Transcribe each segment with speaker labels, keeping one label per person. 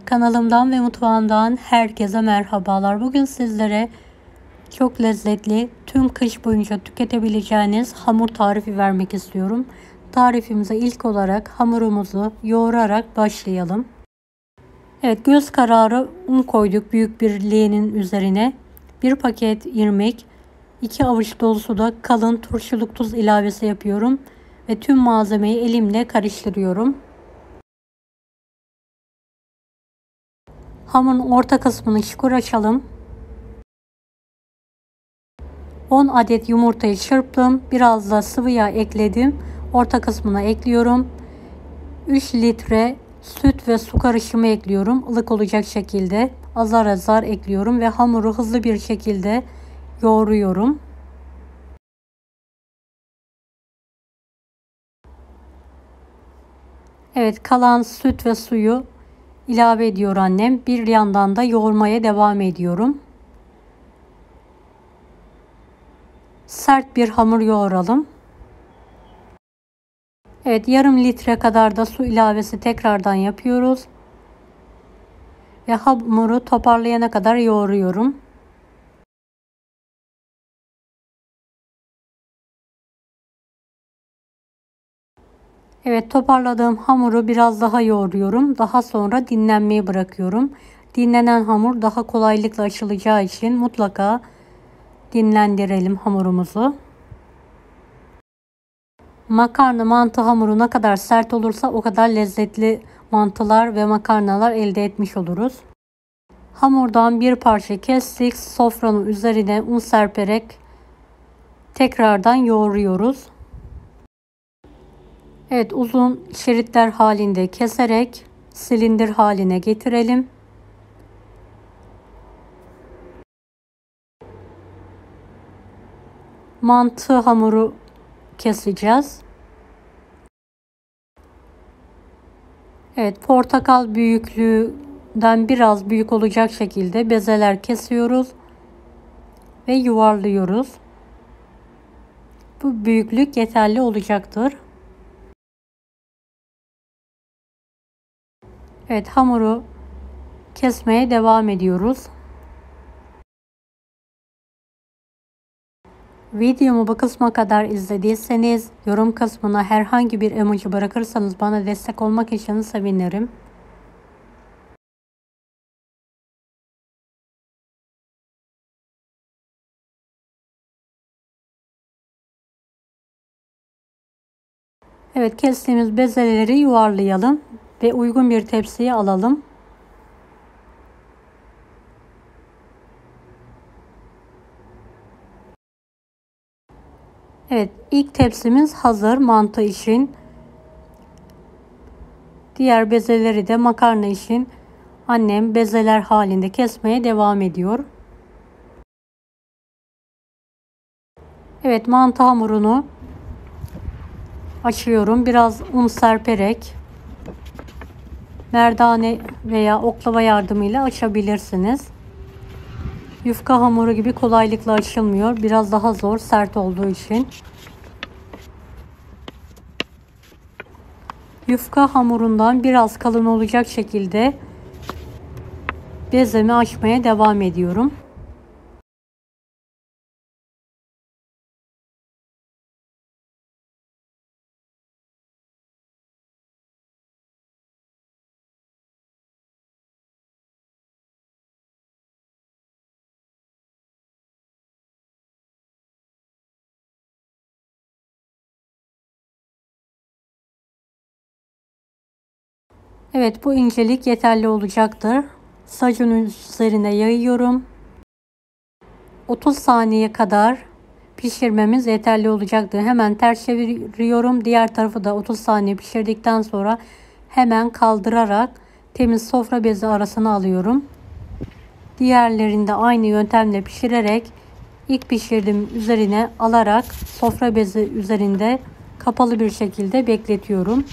Speaker 1: Kanalımdan ve mutfağımdan herkese merhabalar. Bugün sizlere çok lezzetli, tüm kış boyunca tüketebileceğiniz hamur tarifi vermek istiyorum. Tarifimize ilk olarak hamurumuzu yoğurarak başlayalım. Evet, göz kararı un koyduk büyük bir leğenin üzerine. 1 paket irmik, 2 avuç dolusu da kalın turşuluk tuz ilavesi yapıyorum ve tüm malzemeyi elimle karıştırıyorum. Hamurun orta kısmını çukur açalım. 10 adet yumurtayı çırptım. Biraz da sıvı yağ ekledim. Orta kısmına ekliyorum. 3 litre süt ve su karışımı ekliyorum. Ilık olacak şekilde azar azar ekliyorum ve hamuru hızlı bir şekilde yoğuruyorum. Evet, kalan süt ve suyu ilave ediyor annem. Bir yandan da yoğurmaya devam ediyorum. Sert bir hamur yoğuralım. Evet, yarım litre kadar da su ilavesi tekrardan yapıyoruz. Ve hamuru toparlayana kadar yoğuruyorum. Evet, toparladığım hamuru biraz daha yoğuruyorum. Daha sonra dinlenmeye bırakıyorum. Dinlenen hamur daha kolaylıkla açılacağı için mutlaka dinlendirelim hamurumuzu. Makarna mantı hamuru ne kadar sert olursa o kadar lezzetli mantılar ve makarnalar elde etmiş oluruz. Hamurdan bir parça kestik. Sofranın üzerine un serperek tekrardan yoğuruyoruz. Evet, uzun şeritler halinde keserek silindir haline getirelim. Mantı hamuru keseceğiz. Evet, portakal büyüklüğünden biraz büyük olacak şekilde bezeler kesiyoruz ve yuvarlıyoruz. Bu büyüklük yeterli olacaktır. Evet, hamuru kesmeye devam ediyoruz. Videomu bu kısma kadar izlediyseniz yorum kısmına herhangi bir emoji bırakırsanız bana destek olmak için sevinirim. Evet, kestiğimiz bezeleri yuvarlayalım ve uygun bir tepsiye alalım. Evet, ilk tepsimiz hazır mantı için. Diğer bezeleri de makarna için annem bezeler halinde kesmeye devam ediyor. Evet, mantı hamurunu açıyorum. Biraz un serperek merdane veya oklava yardımıyla açabilirsiniz. Yufka hamuru gibi kolaylıkla açılmıyor. Biraz daha zor, sert olduğu için. Yufka hamurundan biraz kalın olacak şekilde bezemi açmaya devam ediyorum. Evet, bu incelik yeterli olacaktır. Sacın üzerine yayıyorum. 30 saniye kadar pişirmemiz yeterli olacaktır. Hemen ters çeviriyorum. Diğer tarafı da 30 saniye pişirdikten sonra hemen kaldırarak temiz sofra bezi arasına alıyorum. Diğerlerini de aynı yöntemle pişirerek ilk pişirdiğim üzerine alarak sofra bezi üzerinde kapalı bir şekilde bekletiyorum.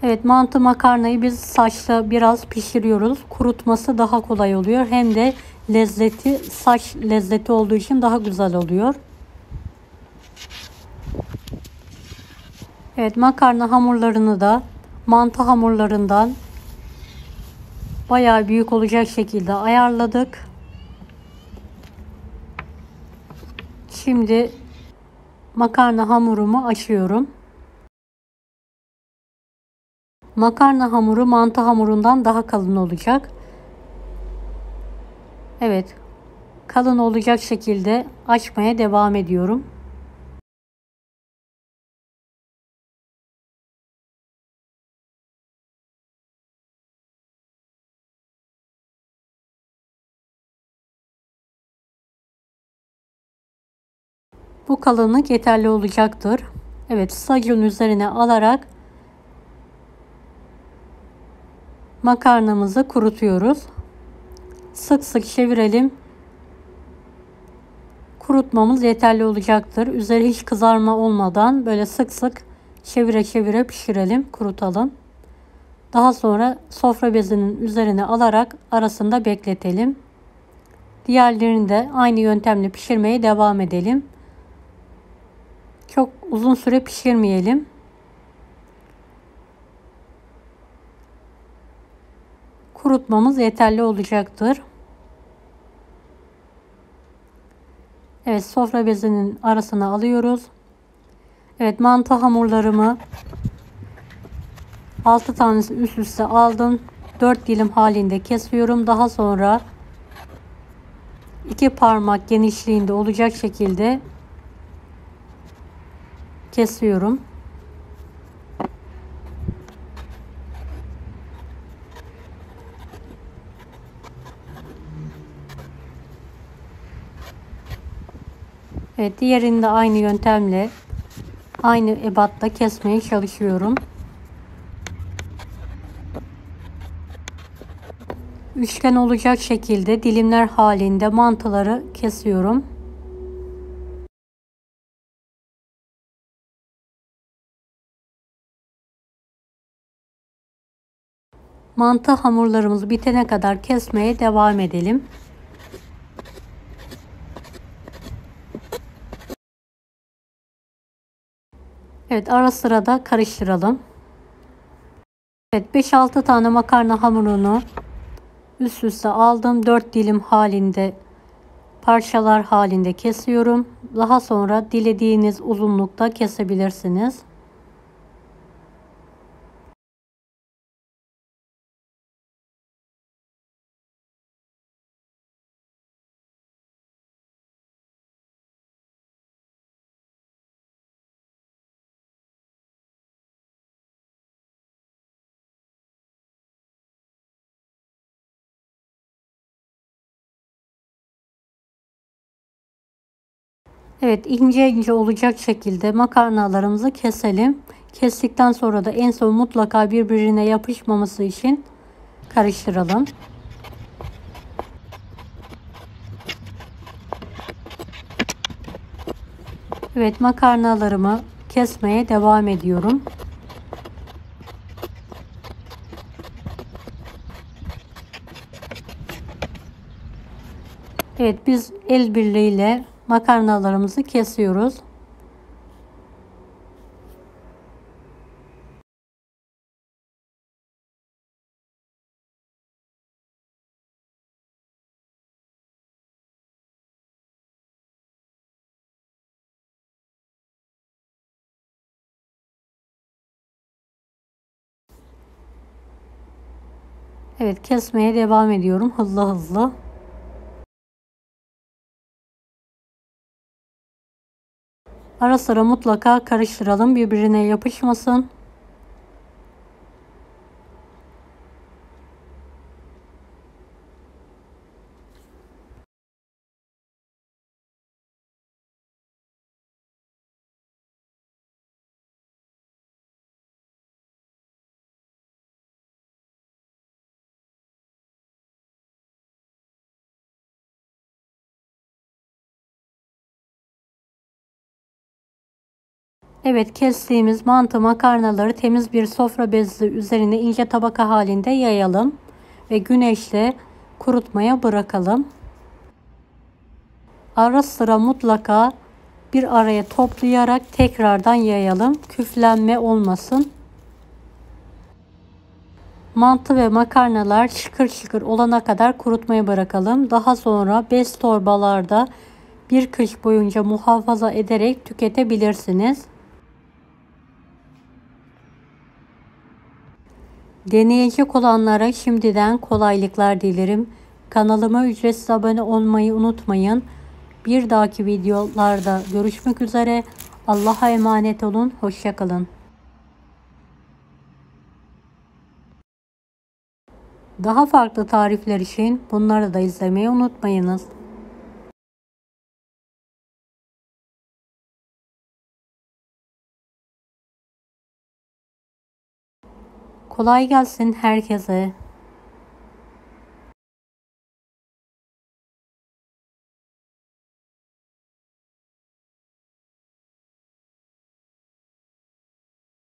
Speaker 1: Evet, mantı makarnayı biz saçta biraz pişiriyoruz. Kurutması daha kolay oluyor. Hem de lezzeti saç lezzeti olduğu için daha güzel oluyor. Evet, makarna hamurlarını da mantı hamurlarından bayağı büyük olacak şekilde ayarladık. Şimdi makarna hamurumu açıyorum. Makarna hamuru mantı hamurundan daha kalın olacak. Evet, kalın olacak şekilde açmaya devam ediyorum. Bu kalınlık yeterli olacaktır. Evet, sacın üzerine alarak makarnamızı kurutuyoruz. Sık sık çevirelim. Kurutmamız yeterli olacaktır. Üzeri hiç kızarma olmadan böyle sık sık çevire çevire pişirelim, kurutalım. Daha sonra sofra bezinin üzerine alarak arasında bekletelim. Diğerlerini de aynı yöntemle pişirmeye devam edelim. Çok uzun süre pişirmeyelim. Kurutmamız yeterli olacaktır. Evet, sofra bezinin arasına alıyoruz. Evet, mantı hamurlarımı 6 tanesi üst üste aldım. 4 dilim halinde kesiyorum. Daha sonra 2 parmak genişliğinde olacak şekilde kesiyorum. Evet, diğerini de aynı yöntemle, aynı ebatta kesmeye çalışıyorum. Üçgen olacak şekilde dilimler halinde mantıları kesiyorum. Mantı hamurlarımız bitene kadar kesmeye devam edelim. Evet, ara sıra da karıştıralım. Evet, 5-6 tane makarna hamurunu üst üste aldım. 4 dilim halinde, parçalar halinde kesiyorum. Daha sonra dilediğiniz uzunlukta kesebilirsiniz. Evet, ince ince olacak şekilde makarnalarımızı keselim. Kestikten sonra da en son mutlaka birbirine yapışmaması için karıştıralım. Evet, makarnalarımı kesmeye devam ediyorum. Evet, biz el birliğiyle makarnalarımızı kesiyoruz. Evet, kesmeye devam ediyorum hızlı hızlı. Ara sıra mutlaka karıştıralım, birbirine yapışmasın. Evet, kestiğimiz mantı makarnaları temiz bir sofra bezi üzerine ince tabaka halinde yayalım ve güneşte kurutmaya bırakalım. Ara sıra mutlaka bir araya toplayarak tekrardan yayalım. Küflenme olmasın. Mantı ve makarnalar şıkır şıkır olana kadar kurutmaya bırakalım. Daha sonra bez torbalarda bir kış boyunca muhafaza ederek tüketebilirsiniz. Deneyecek olanlara şimdiden kolaylıklar dilerim. Kanalıma ücretsiz abone olmayı unutmayın. Bir dahaki videolarda görüşmek üzere. Allah'a emanet olun. Hoşça kalın. Daha farklı tarifler için bunları da izlemeyi unutmayınız. Kolay gelsin herkese.